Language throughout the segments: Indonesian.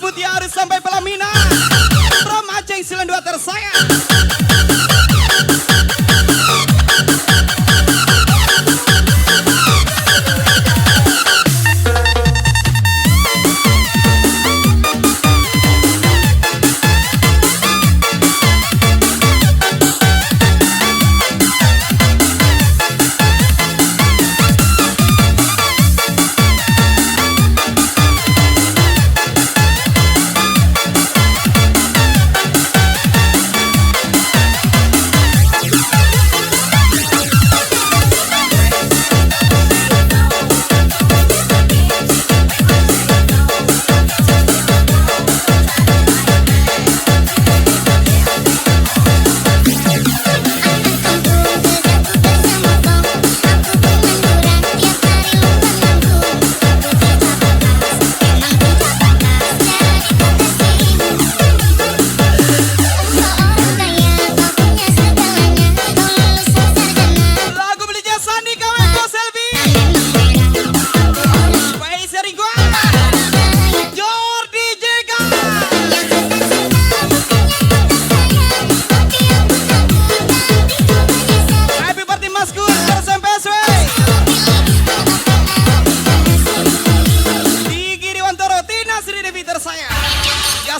Mutiara sampai Pelaminan. From Aceh Silan 2 tersayang.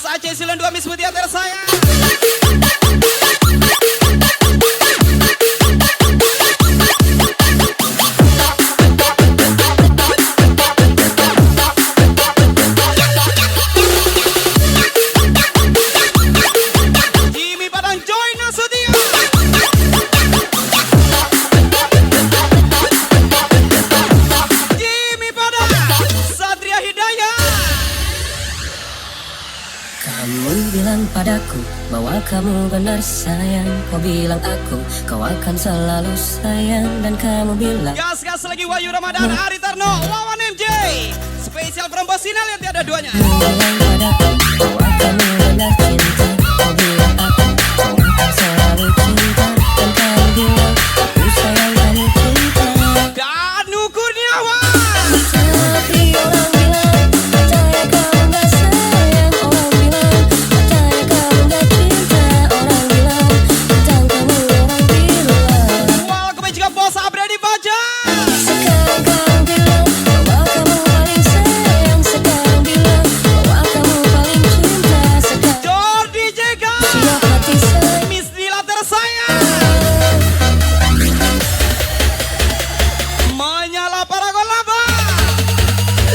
Aceh Silan 2 Miss Mutiara tersayang. Jimmy Padang Joy Nasution. Jimmy Padang Satria Hidayah. Kamu bilang padaku bahwa kamu benar sayang. Kau bilang kau akan selalu sayang. Dan kamu bilang Gas lagi Wahyu Ramadan, Ari Tarno, Wawan MJ. Spesial promosional yang tiada duanya. Kamu bilang padaku bahwa kamu benar cinta. Kau bilang kau akan selalu cinta. Dan kamu bilang aku sayang kamu cinta. Danu Kurniawan. Tapi orang bilang percaya kamu gak sayang. Orang bilang percaya kamu gak cinta. Orang bilang tentang kamu orang bilang. Welcome juga bos Abredi Baja. Sekarang kamu bilang bahwa kamu paling sayang. Sekarang bilang bahwa kamu paling cinta. Sekarang Jordi Jega. siap hati saya. Miss Dila tersayang. Menyala Paragon Laba.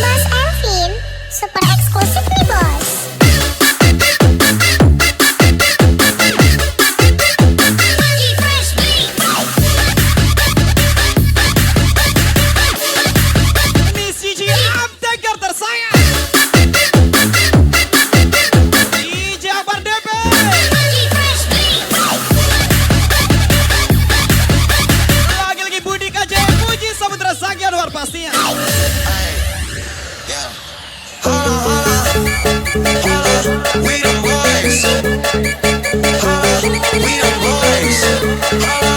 Mas Elvin, super eksklusif nih bos. Miss Gigi Apteker tersayang. DJ Akbar DP. Lagi-lagi Budi KJ, Puji Samudra Sakti Anwar pastinya. We the boys. We the boys.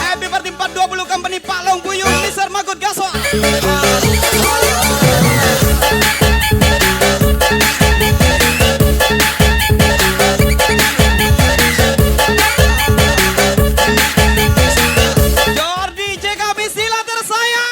Happy Party 420 Company Palong Buyung Mister Magut Gaswa. Jordi Jega Miss Dila tersayang.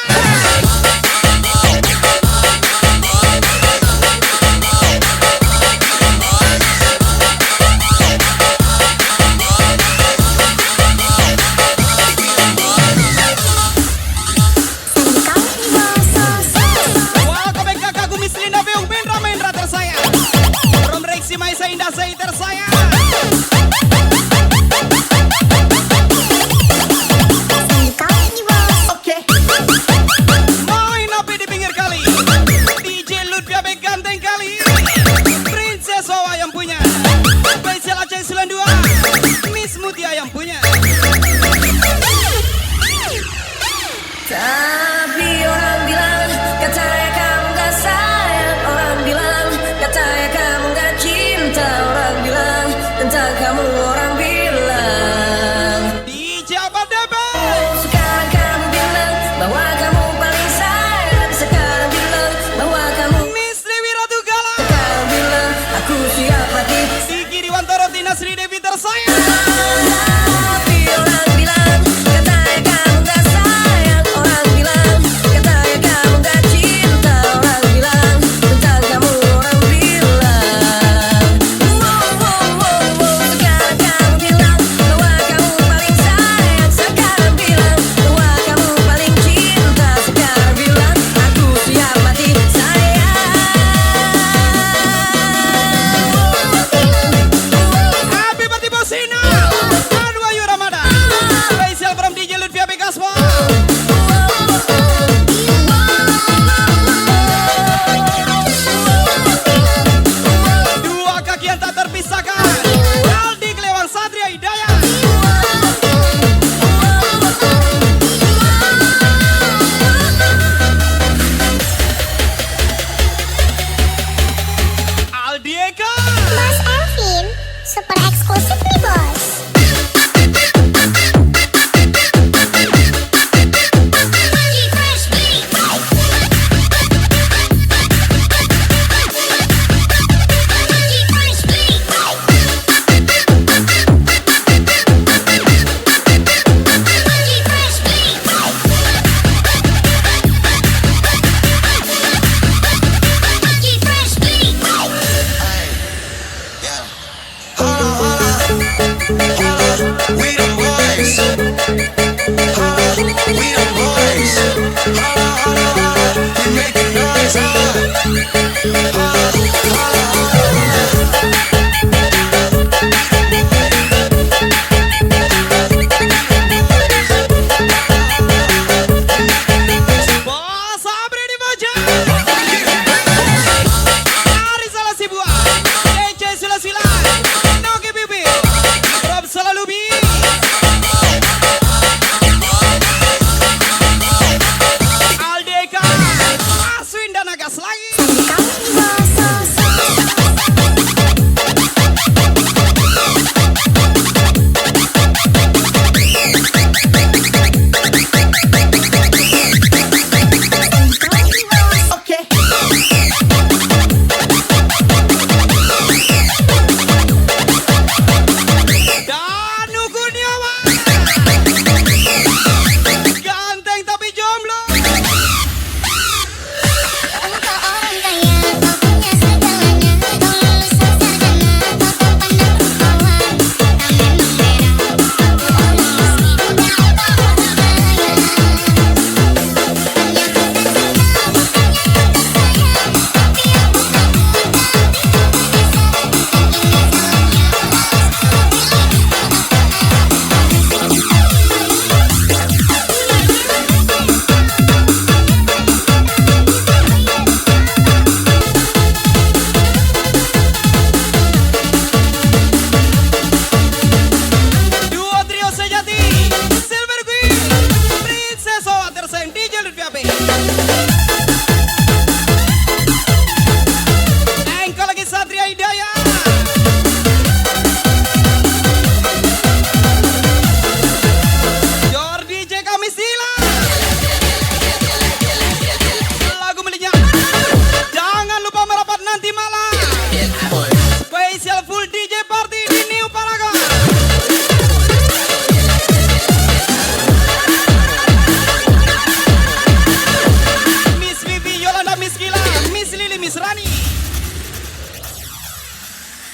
Miss Lili, Miss Rani.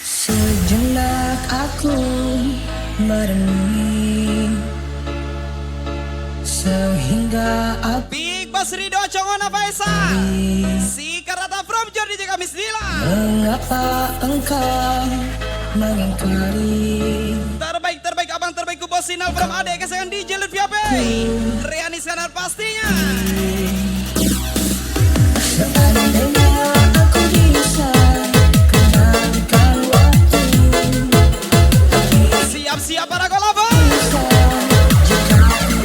Sejenak aku merenungi sehingga aku Big Boss Rido Congona Faisa. Si Karata from Jordi Jaka Miss Dila. mengapa engkau mengingkari Terbaik abang terbaik Bos Sinal from Ade kesayangan DJ Lutfi Ape. Riani Skanar pastinya. seandainya aku bisa kembalikan waktu Siap-siap para kolabo. jika aku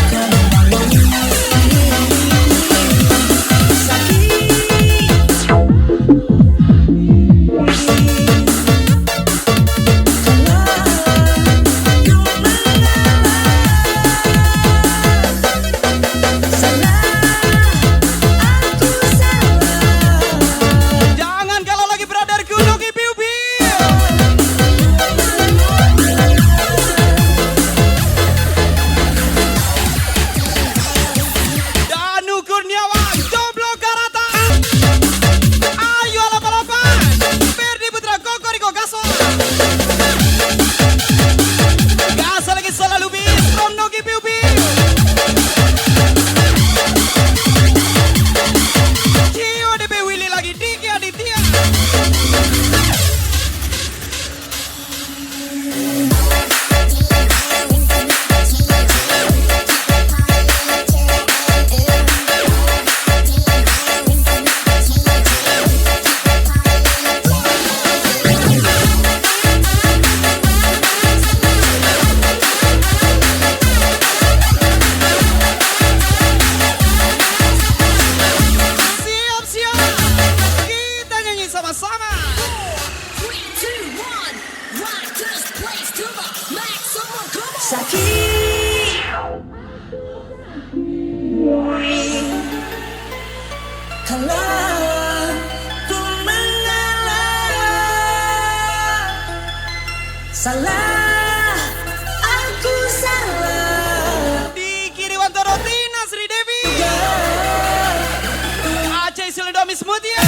kembali Jangan kalau lagi brotherku Nogi Piu Piu. Danu Kurniawan, Jomblo Karata. Ayo alap-alapan. Ferdi Putra Kokoriko Gaso. Gaso lagi selalu bis from Nogi Piu Piu. Cio DP Willy lagi Diki Aditya. Siap-siap. Kita nyanyi sama-sama. sakit kalau ku mengalah salah aku salah Di kiri Wantoro Tina Sri Devi. Aceh Siledomi Mutia.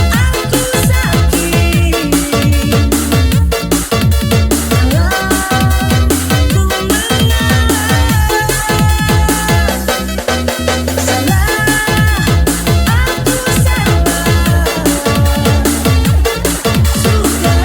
aku sakit kalau ku mengalah salah aku salah sudah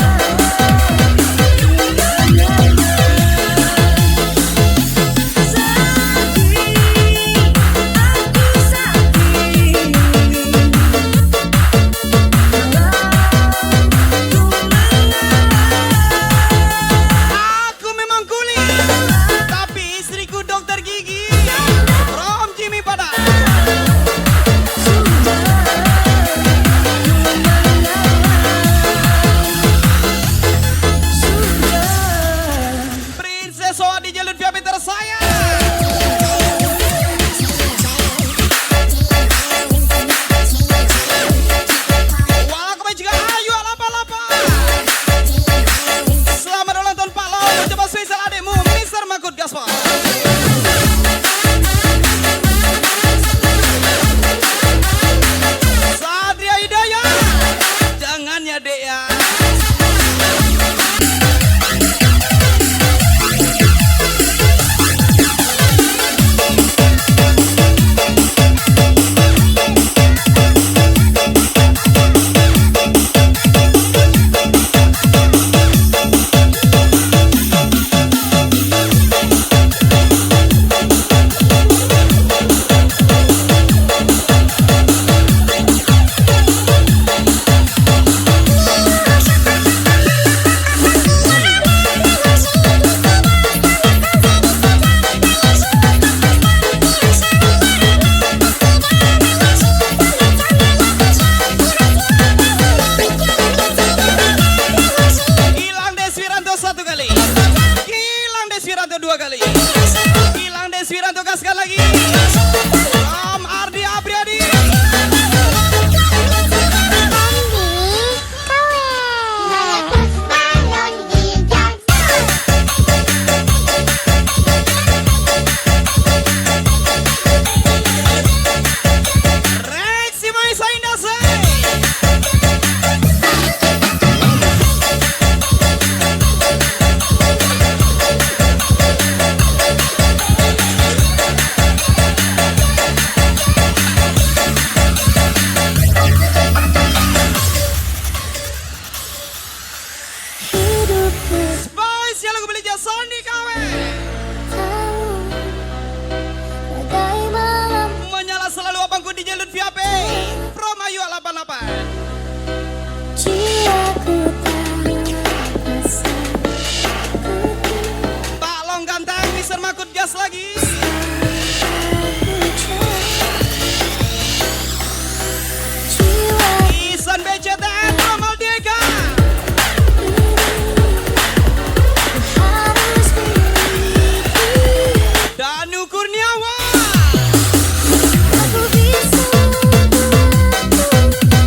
Kurniawan. Aku bisa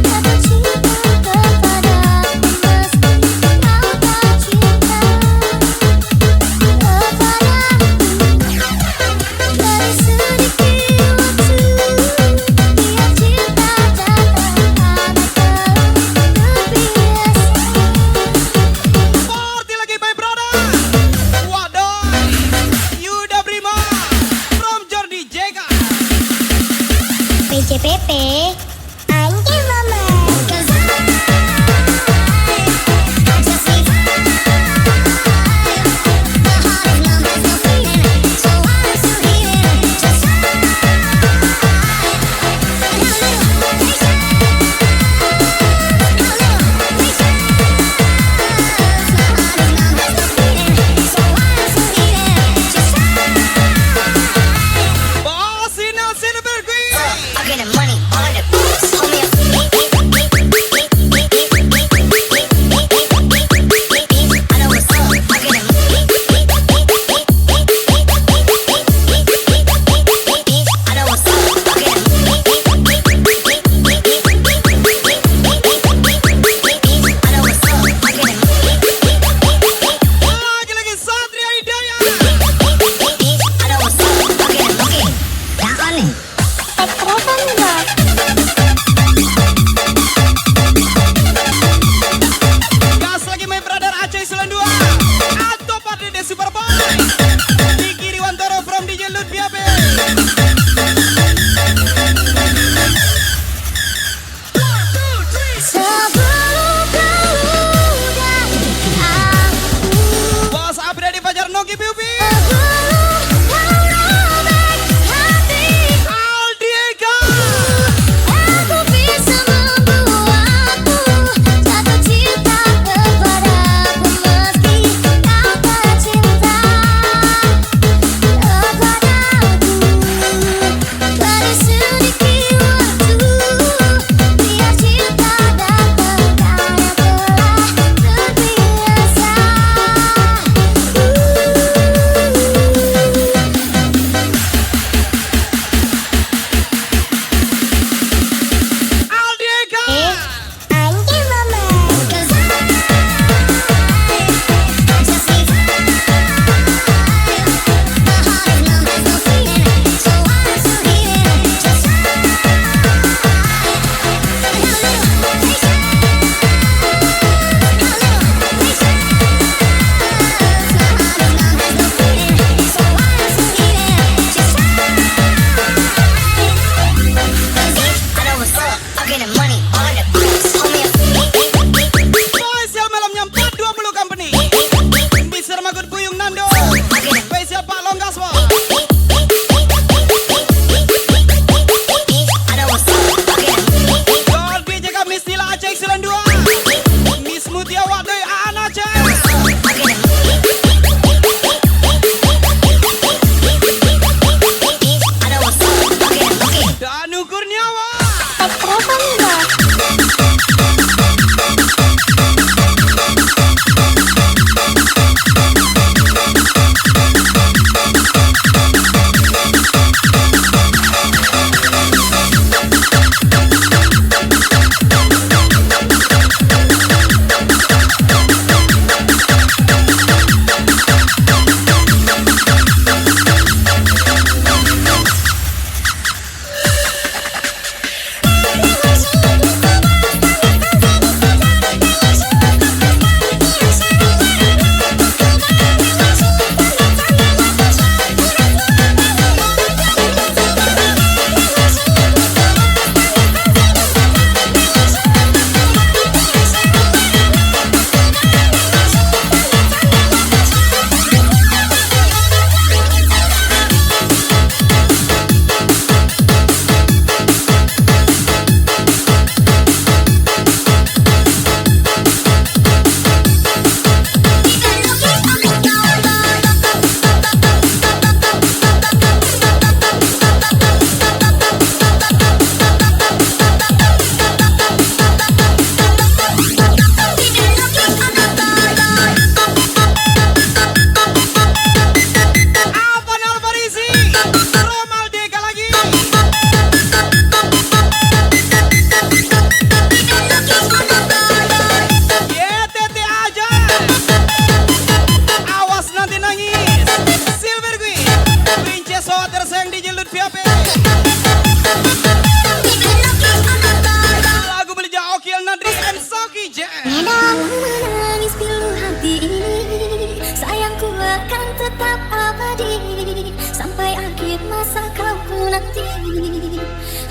kata cinta kepadamu meski kau tak cinta kepadaku. Dari sedikit waktu tiap cinta datang akan terbiasa. Party lagi my brother. Wadoy. Yuda Brima from Jordi Jega. PJPP, Anggi Mama. 'Cause I just need time. The heart is numb, has no feeling, so I'm still healing. Just try. And a little patience. A little patience. My heart is numb, has no feeling, so I'm still healing. Just try. Bosinal Silvergui. I'm getting money on the books. Hold me up. I know what's up. I'm getting I know what's up. I'm getting I know what's up. I'm getting Lagi Satria Hidayat. I know what's up. I'm getting okay. Yang aneh. Gas lagi my brother Aceh 92. Atau Party The Superboy. Diki Riwantoro from DJ Lut Biabe. Sebelum kau dari aku, Bos Abra di Fajar Nogi Piupi. sebelum kau robek hati. Aldiega.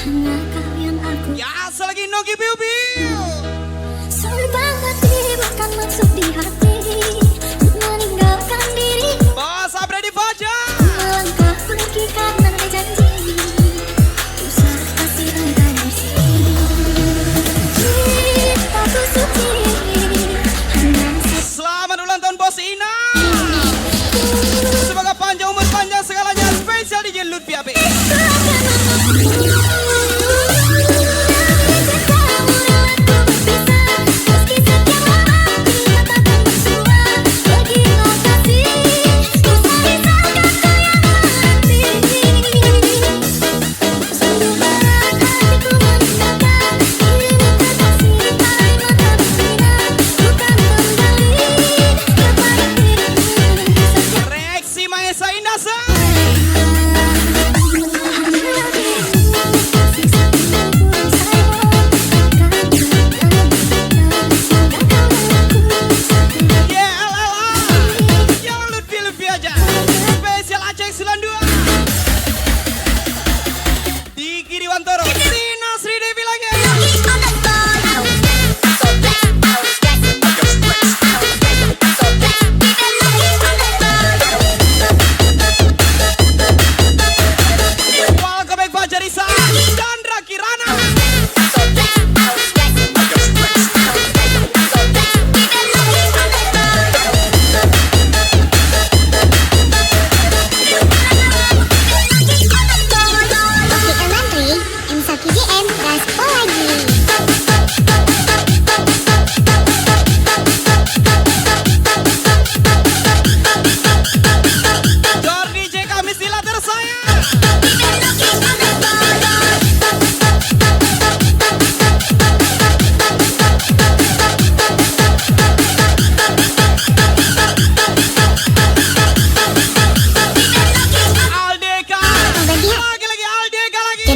hanya kau yang aku. Ya, selagi Nogi Biu Biu. Sumpah mati bukan maksud di hati untuk meninggalkan diri. Bos Abre dibaca. Melangkah pergi karena ada janji. Usah kasih engkau bersih. Cintaku suci hanya Selamat ulang tahun Bos Ina. Semoga panjang umur, panjang segalanya. Spesial DJ Lutfi Abe. Reaksi Maesa Indasa. Yang Lutfi aja. Spesial Aceh 92. Di kiri Wantoro. Tina Sri Devi lagi. Welcome back Fajarisa. Chandra Kirana. Jordi J Kamis Dila tersayang. Aldeka. Lagi Aldeka lagi.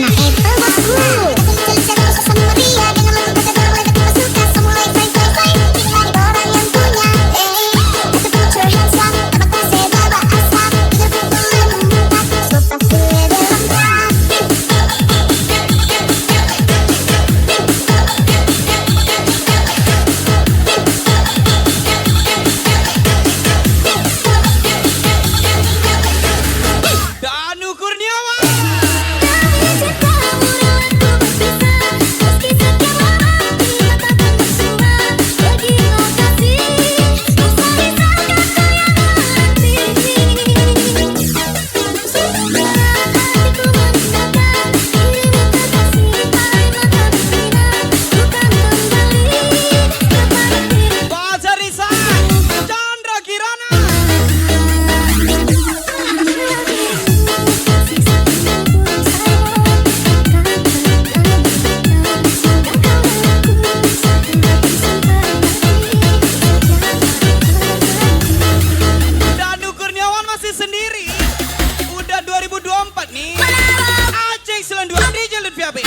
Danu Kurniawan. Fajarisa. Chandra Kirana. Danu Kurniawan masih sendiri. Udah 2024 nih. Aceh 92 DJ Lutfi Abe.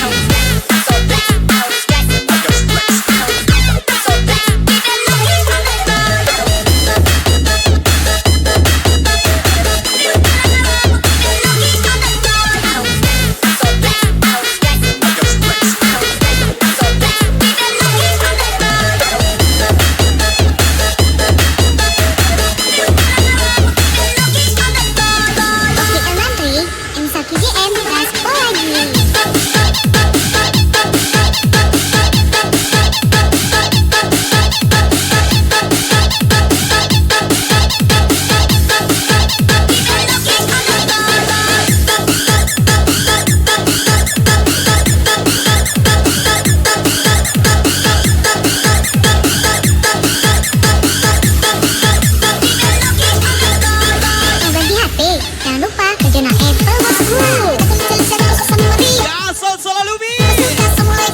Ya selalu bi.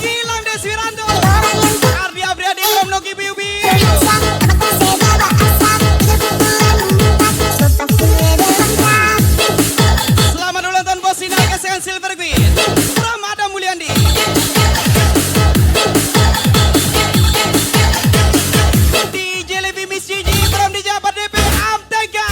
Gilang Deswiranto. Ardi Abriadi from Nogi Biu Biu. Selamat ulang tahun Bos Ina Kesengan Silver Queen. Ramada Mulyandi. DJ Levi Miss Gigi from di Jabat DP Amtega.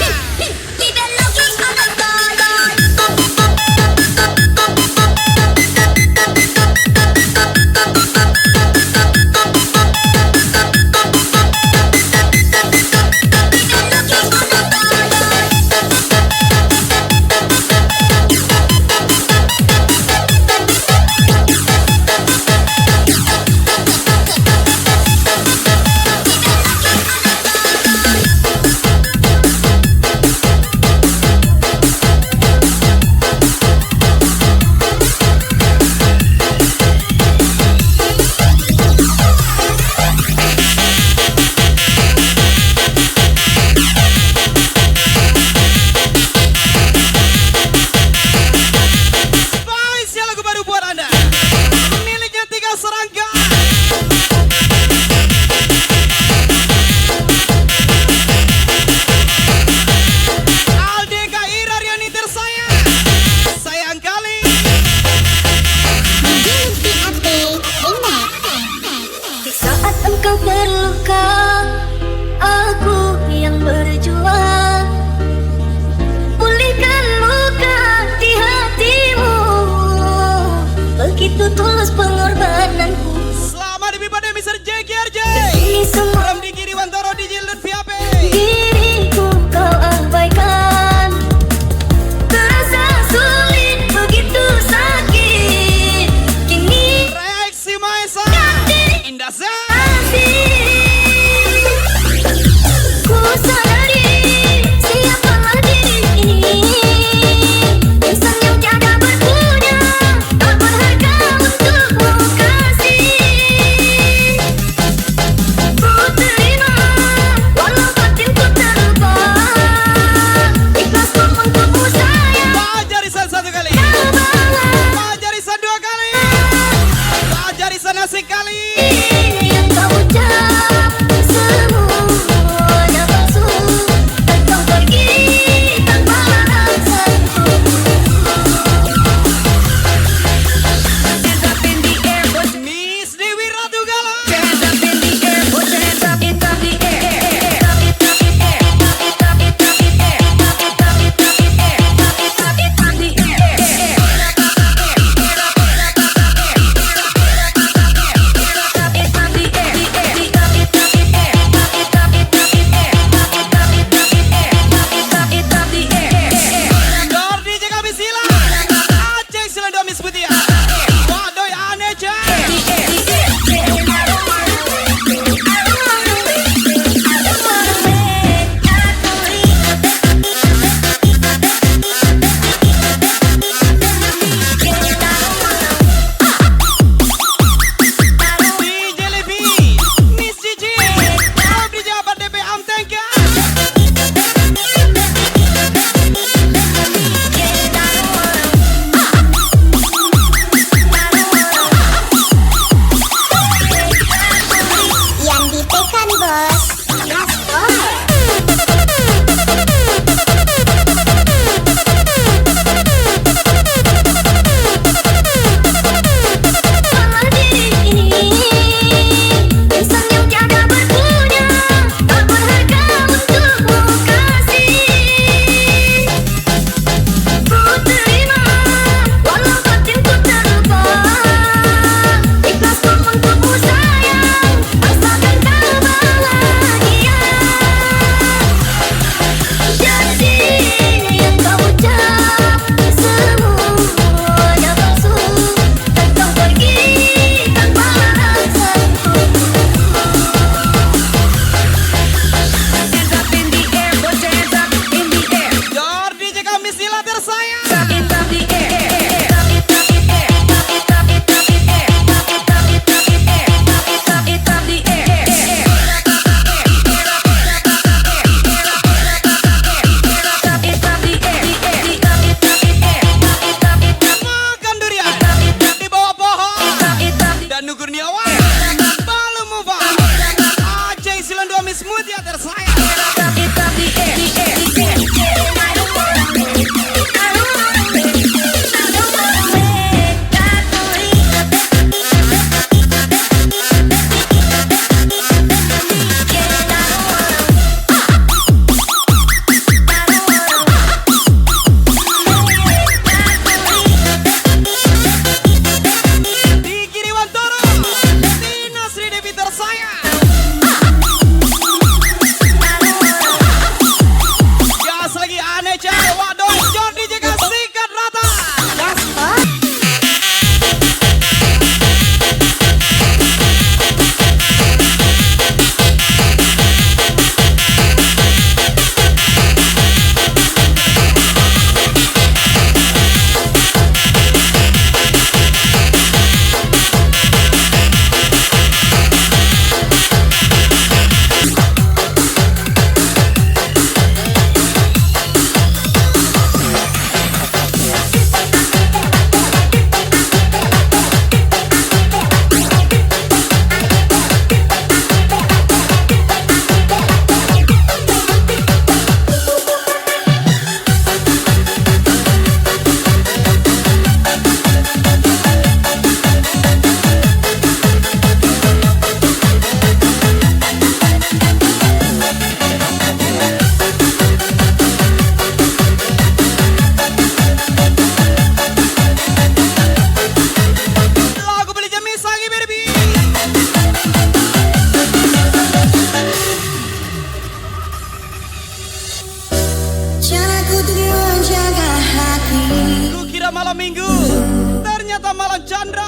ternyata malah Chandra.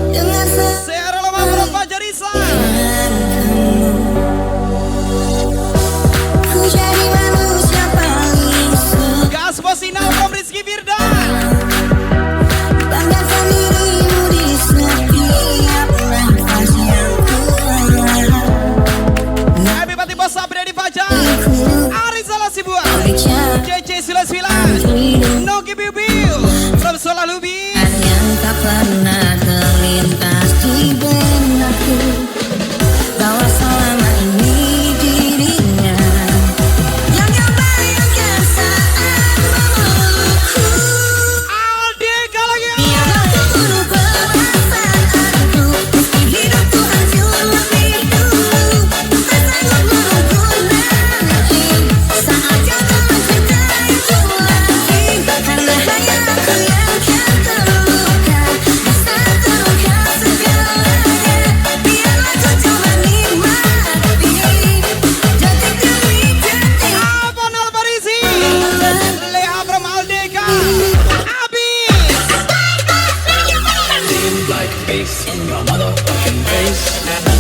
Dengan Saya rela mampu Fajar Risa. ku jadi manusia paling Gas Bosinal from Rizky Firda. banggakan dirimu di setiap nafas yang ku Happy birthday Bos Sabri di Fajar. Aris Salah Sibuan. bicara JJ Silas-Silas. Nogi Bibiu from Solah Lubi. yang tak pernah terlintas di benakku bahwa selama ini dirinya yang kau bayangkan saat memelukku. Aldika lagi. Biar aku bunuh perasaanku meski hidupku hancur lebih dulu. Tak sanggup menunggu nanti saat kau mencintai itu lagi. Karena hanya aku yang akan terluka. Bisa terluka segalanya. Biarlah ku coba nikmati detik demi detik. Abang Albarisi. Leha from Aldika. Abi. Like bass in your motherfucking face.